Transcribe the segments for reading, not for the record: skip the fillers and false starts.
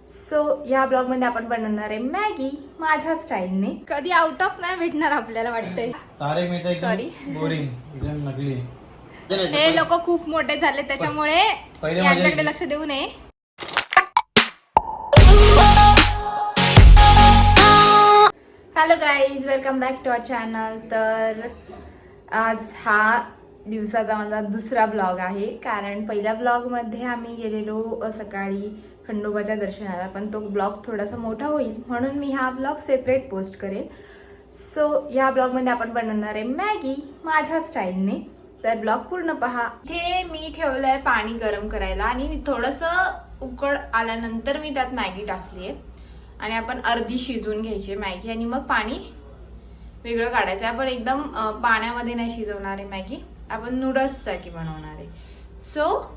So या blog मध्ये आपण बनवणार आहे मॅगी माझ्या स्टाईलने. कधी आउट ऑफ नाही भेटणार आपल्याला वाटतंय. तारक मेहता Sorry. एकदम बोरिंग एकदम नकली. हे लोक खूप मोठे झाले त्याच्यामुळे पहिले यांच्याकडे माझ्या- लक्ष देऊ नये. Hello guys, welcome back to our channel. तर आज हा दिवसाचा माझा दुसरा ब्लॉग आहे, कारण पहिल्या ब्लॉगमध्ये आम्ही गेलेलो सकाळी खंडोबाच्या दर्शनाला, पण तो ब्लॉग थोडासा मोठा होईल म्हणून मी हा ब्लॉग सेपरेट पोस्ट करेन. सो या ब्लॉगमध्ये आपण बनवणार आहे मॅगी माझ्या स्टाईलने. तर ब्लॉग पूर्ण पहा. इथे मी ठेवलंय पाणी गरम करायला आणि थोडंसं उकळ आल्यानंतर मी त्यात मॅगी टाकली आहे आणि आपण अर्धी शिजवून घ्यायची मॅगी आणि मग पाणी वेगळं काढायचं. आपण एकदम पाण्यामध्ये नाही शिजवणार आहे मॅगी, आपण नूडल्स सारखी बनवणार आहे. सो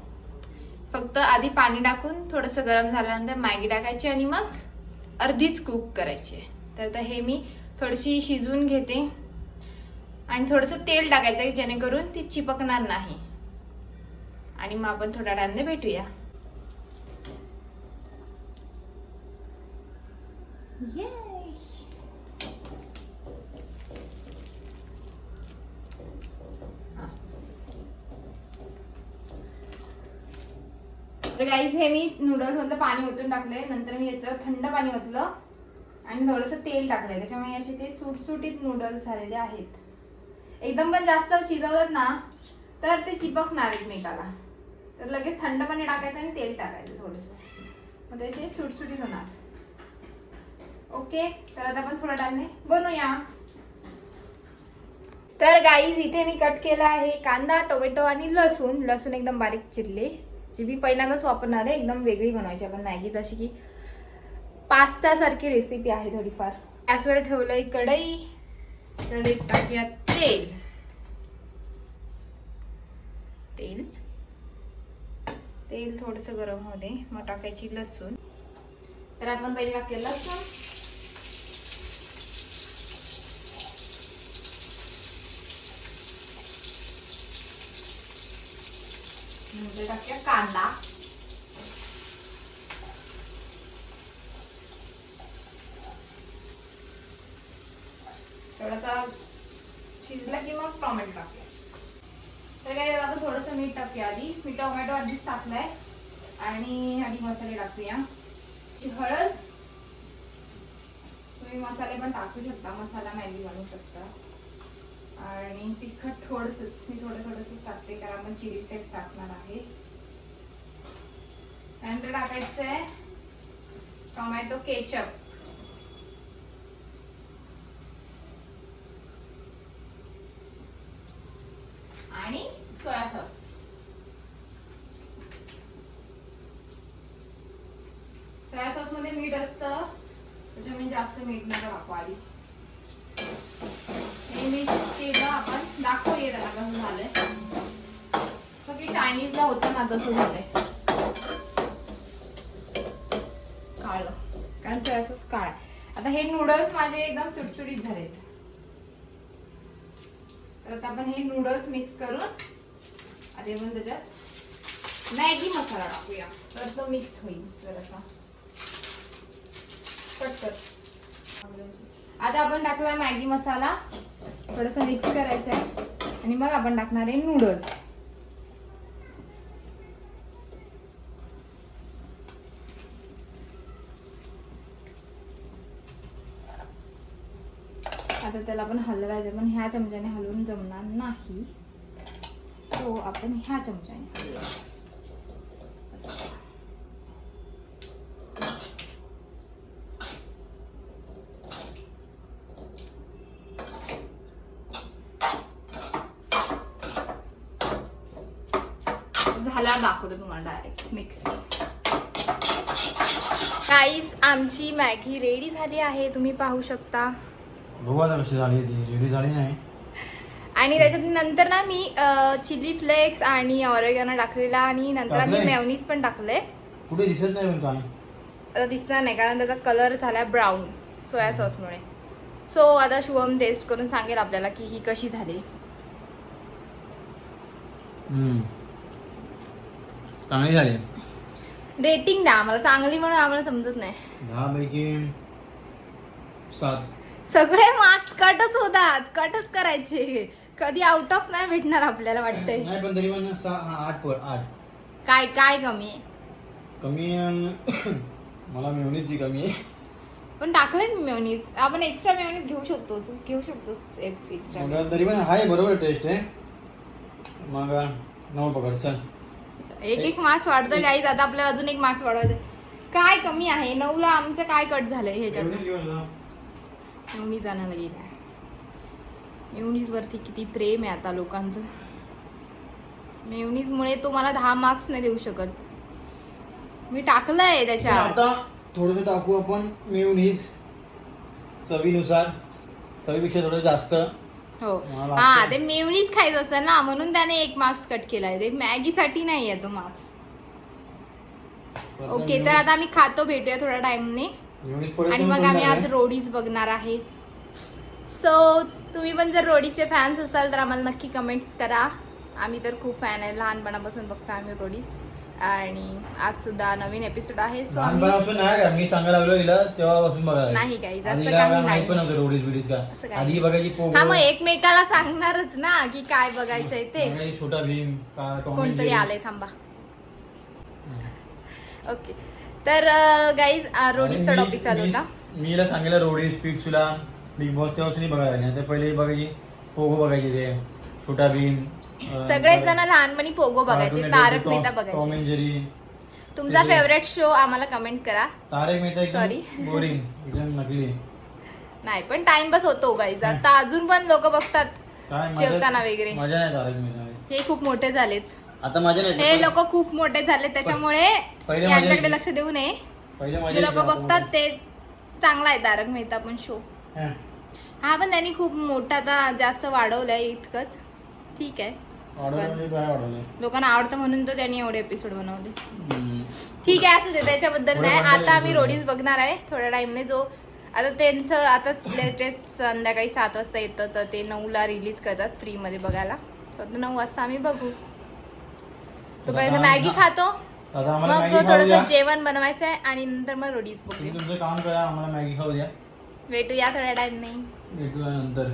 फक्त आधी पाणी टाकून थोडंसं गरम झाल्यानंतर मॅगी टाकायची आणि मग अर्धीच कुक करायची. तर हे मी थोडीशी शिजवून घेते आणि थोडंसं तेल टाकायचं जेणेकरून ती चिपकणार नाही. आणि मग आपण थोड्या टाइमने भेटूया. तर गाईज हे मी नूडल्स मधलं पाणी ओतून टाकलंय. नंतर मी याच्यावर थंड पाणी ओतलं आणि थोडंसं तेल टाकलंय, त्याच्यामुळे असे ते सुटसुटीत नूडल्स झालेले आहेत. एकदम पण जास्त शिजवतात ना तर ते चिपकणार एकमेकाला. तर लगेच थंड पाणी टाकायचं आणि तेल टाकायचं थोडंसं, मग त्याचे सुटसुटीत होणार. ओके, तर आता आपण थोडा टाइमने बनवूया. तर गाईज इथे मी कट केला आहे कांदा, टोमॅटो आणि लसूण. लसूण एकदम बारीक चिरले, जी मी पहिल्यांदाच वापरणार आहे. एकदम वेगळी बनवायची आपण मॅगी, जशी की पास्ता सारखी रेसिपी आहे थोडीफार. गॅसवर ठेवलंय कढई, कढईत टाकूया तेल. तेल तेल थोडंसं गरम होऊ दे, मग टाकायची लसूण. तर आपण पहिले टाकूया लसूण, नंतर टाकूया कांदा, थोडासा शिजला की मग टोमॅटो टाकूया. तर काय आता थोडंसं मीठ टाकूया आधी. मी टोमॅटो आधीच टाकलाय आणि आधी मसाले टाकूया. हळद, तुम्ही मसाले पण टाकू शकता, मसाला मॅगी बनवू शकता. आणि तिखट थोडंसंच, मी थोडंसंच टाकते कारण आपण चिली फ्लेक्स टाकणार आहे. त्यानंतर टाकायचंय टोमॅटो केचप आणि सोया सॉस. सोया सॉस मध्ये मीठ असतं, त्याच्यामुळे जास्त मीठ नका टाकू आधी. हे मीठ केलं आपण, दाखवूया त्याला कसं झालंय. सगळी चायनीजला होतं ना तसं झालंय काळं, कारण सोया सॉस काळा. आता हे नूडल्स माझे एकदम सुटसुटीत झालेत. तर आता आपण हे नूडल्स मिक्स करून आधी आपण त्याच्यात मॅगी मसाला टाकूया, तर तो मिक्स होईल जरासा पटकन. आता आपण टाकला मॅगी मसाला, थोडासा मिक्स करायचा आहे आणि मग आपण टाकणार आहे नूडल्स. आता त्याला आपण हलवायचं, पण ह्या चमच्याने हलवून जमणार नाही, तो आपण ह्या चमच्याने हलवूया. झाला दाखवतो तुम्हाला डायरेक्ट मिक्स. गाईस, आमची मॅगी रेडी झाली आहे, तुम्ही पाहू शकता. बघू आता कशी झाली ती. रेडी झाली नाही. आणि त्याच्यात नंतर ना मी चिली फ्लेक्स आणि ऑरेगॅनो टाकलेला आणि नंतर आम्ही मेयोनीज पण टाकले. कुठे दिसत नाही पण काय, आता दिसणार नाही कारण त्याचा कलर झाला ब्राऊन सोया सॉसमुळे. सो आता शुभम टेस्ट करून सांगेल आपल्याला की ही कशी झाली. चांगली झाली. रेटिंग द्या आम्हाला, चांगली म्हणून आम्हाला समजत नाही. 10 पैकी 7. सगळे मार्क्स कटच होतात, कटच करायचे. कधी आउट ऑफ नाही भेटणार आपल्याला वाटतंय. नाही पण तरी पण 8. काय काय कमी आहे? कमी मला मेवणीची कमी आहे. पण टाकलंय मी मेयोनीज. आपण एक्स्ट्रा मेयोनीज घेऊ शकतो, तू घेऊ शकतोस एक्स्ट्रा. मग तरी पण आहे बरोबर टेस्ट आहे. मग 9 पकड चल. एक मार्क्स वाढतोय गाईज. आता आपल्याला अजून एक मार्क्स वाढवायचं. काय कमी आहे? 9ला आमचं काय कट झालंय ह्याच्यात? मेयोनीज आणायला गेलाय. मेयोनीज वरती किती प्रेम आहे आता लोकांचं. मेयोनीज मुळे तो मला 10 मार्क्स नाही देऊ शकत. मी टाकलंय त्याच्यात. आता थोडस टाकू आपण मेयोनीज चवीनुसार. चवीपेक्षा थोडं जास्त. हो मला हा, लागतं. ते मेयोनीज खायचं असतं ना, म्हणून त्याने 1 मार्क्स कट केलाय. ते मॅगी साठी नाही आहे तो मार्क्स. ओके, तर आता आम्ही खातो, भेटूया थोड्या टाइमने. मेयोनीज परत आणि पण मग आम्ही बनणार आज आहे. रोडीज बघणार आहे. सो तुम्ही पण जर रोडीचे फॅन्स असाल तर आम्हाला नक्की कमेंट्स करा. आम्ही तर खूप फॅन आहे, लहानपणापासून बघतो आम्ही रोडीज. आणि आज सुद्धा नवीन एपिसोड आहे. सो आम्ही लहानपणापासून नाही का मी सांगायला लागलो हिला तेव्हापासून बघायला. नाही काही, असं आधी काही माहित नाही. पण नव्हतं रोडीज बिडीज असं का. काही आधी बघायची पोगो. हा, मग एकमेकाला सांगणारच ना की काय बघायचंय ते. बघायची छोटा भीम का टॉम अँड कोणतरी जेरी. आलंय, थांबा. ओके, तर गाईज रोडीजचा टॉपिक चालू होता. मी हिला सांगितलं रोडीज स्पीड्स तुला बिग बॉस तेव्हापासून बघायला नाही तर पहिले बघायची पोगो बघायची ते छोटा भीम. सगळेच जण लहानपणी पोगो बघायचे, तारक मेहता टॉम बघायचे. And Jerry. तुमचा फेवरेट शो आम्हाला कमेंट करा. तारक मेहता Sorry. एकदम बोरिंग एकदम नकली. नाही पण टाइमपास होतो गाईज. आता अजून पण लोक बघतात काय जेवताना वगैरे. मजा नाही तारक मेहता. हे खूप मोठे झालेत. आता मजा नाही. हे लोक खूप मोठे झालेत, त्याच्यामुळे पहिले मजा यांच्याकडे यायची. लक्ष देऊ नये. पहिले मजा जे लोक यायची. बघतात ते चांगला आहे तारक मेहता पण शो. हा. हा, पण त्यांनी खूप मोठा आता जास्त वाढवलाय इतकंच. ठीक आहे, वाढवलं म्हणजे काय वाढवलं? लोकांना आवडतं म्हणून तर त्यांनी एवढे एपिसोड बनवले. हम्म. ठीक आहे, असू दे, त्याच्याबद्दल थोडं नाही. बनवलंय आता आम्ही episode. रोडीज बघणार आहे थोड्या टाइमने. जो आता त्यांचं आताच लेटेस्ट संध्याकाळी 7 वाजता येतं, तर ते 9ला रिलीज करतात फ्री मध्ये बघायला. तर 9 वाजता आम्ही बघू. तोपर्यंत आता मॅगी खातो, आता आम्हाला मग मॅगी खाऊ द्या. थोडंसं जेवण बनवायचं आहे आणि नंतर मग रोडीज तुम्ही बघू. तुमचं काम करा आम्हाला मॅगी खाऊ द्या. भेटूया थोड्या टाइमने. भेटूया नंतर.